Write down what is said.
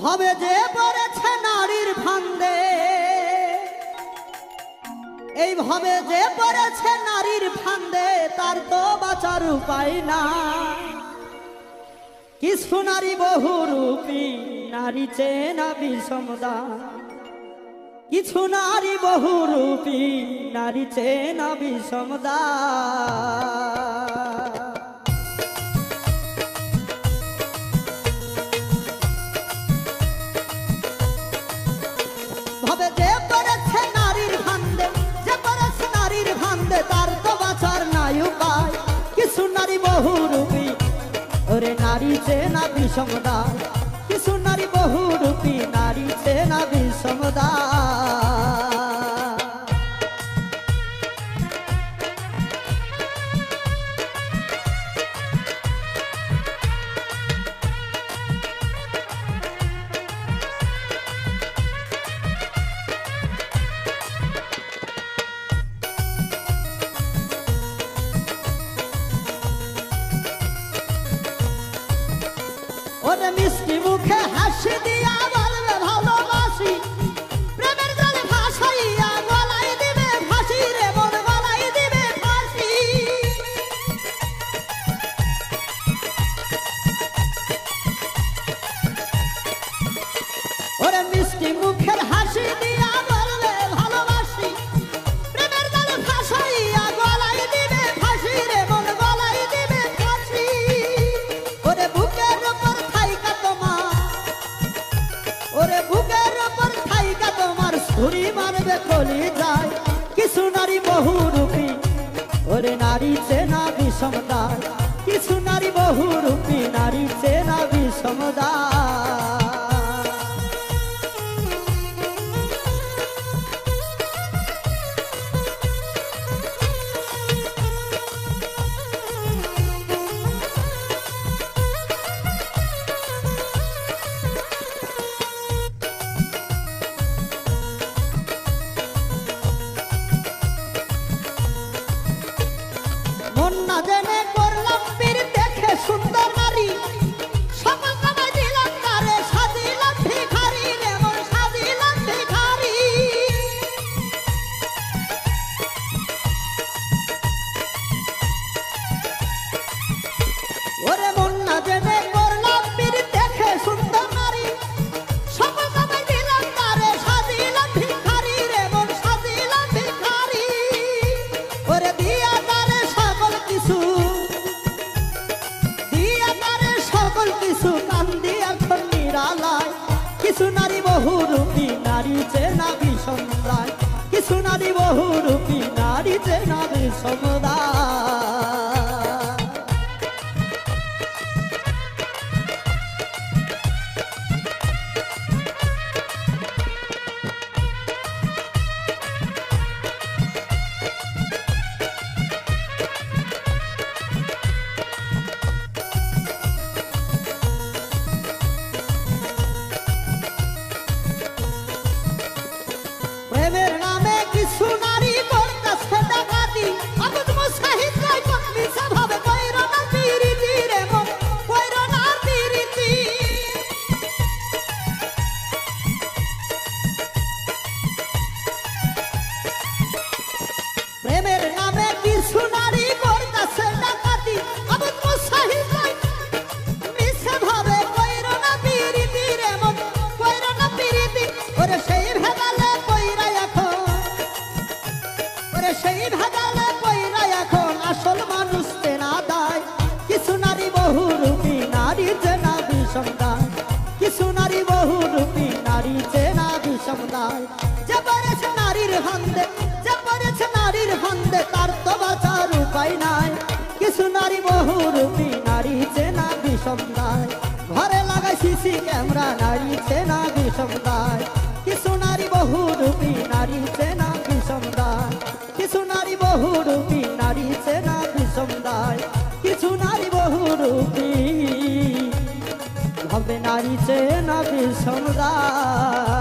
ভবে যে পড়েছে নারীর ফান্দে, এই ভবে যে পড়েছে নারীর ফান্দে, তার তো বাঁচার উপায় না। কিছু নারী বহুরূপী, নারী চেনা বিষমদা। কিছু নারী বহুরূপী, নারী চেনা বিষমদা। ভাবে যে পড়েছে নারীর ফান্দে, যে পড়েছে নারীর ফান্দে, তার তো বাঁচার নাই উপায়। কিছু নারী বহুরূপী, ওরে নারী চেনা বিষমদা। কিছু নারী বহুরূপী, নারী চেনা বিষমদা। ওরে মিষ্টি মুখে হাসি দিয়া বলবে ভালোবাসি, প্রেমের জালে ভাসাইয়া গলায় দিবে ফাঁসি রে মন, গলায় দিবে ফাঁসি। ওরে মিষ্টি মুখের হাসি দিয়া বলবে ভালোবাসি, প্রেমের জালে ভাসাইয়া গলায় দিবে ফাঁসি রে মন, গলায় দিবে ফাঁসি। ওরে বুকের উপর থাইকা তোমার, ওরে বুকের উপর থাইকা তোমার ছুরি মারবে কলি যায়। কিছু নারী বহুরূপী, ওরে নারী চেনা বিষমদা। কিছু নারী বহুরূপী, নারী চেনা বিষমদা। মন না জেনে করলাম পীর, দেখে সুন্দর নারী সকল কামাই দিলাম তারে, সাজিলাম ভিখারি রে মন, সাজিলাম ভিখারি। ওরে মন না জেনে করলাম পীর, দেখে সুন্দর নারী সকল কামাই দিলাম তারে, সাজিলাম ভিখারি রে মন, সাজিলাম ভিখারি। ওরে দিয়া তারে সকল কিছু, দিয়া তারে সকল কিছু, কান্দি এখন নিরালায়। কিছু নারী বহুরূপী, নারী চেনা বিষমদায়। কিছু নারী বহুরূপী, নারী চেনা বিষমদায়। প্রেমের নামে কিছু নারী করতেছে ডাকাতি, আবুদ মুসাহিদ রায় কতমিছে ভাবে কইরো না পিরিতি রে মন, কইরো না পিরিতি। প্রেমের নামে কিছু নারী করতেছে ডাকাতি, আবুদ মুসাহিদ রায় মিছে ভাবে কইরো না পিরিতি রে মন, কইরো না পিরিতি। ওরে সেই ভেদালে কইরা এখন, ওরে সেই ভেদালে কইরা এখন আসল মানুষ চেনা দায়। কিছু নারী বহুরূপী, নারী চেনা বিষমদায়। কিছু নারী বহুরূপী, নারী চেনা বিষমদায়। যে পড়েছে নারীর ফান্দে, যে পড়েছে নারীর ফান্দে, তার তো বাঁচার উপায় নাই। কিছু নারী বহুরূপী, নারী চেনা বিষমদায়। ঘরে লাগাই সিসি ক্যামেরা, নারী চেনা বিষমদায়। কিছু নারী বহুরূপী, নারী চেনা বিষমদায়। কিছু নারী বহুরূপী, নারী চেনা বিষমদায়। কিছু নারী বহুরূপী, হবে নারী চেনা বিষমদায়।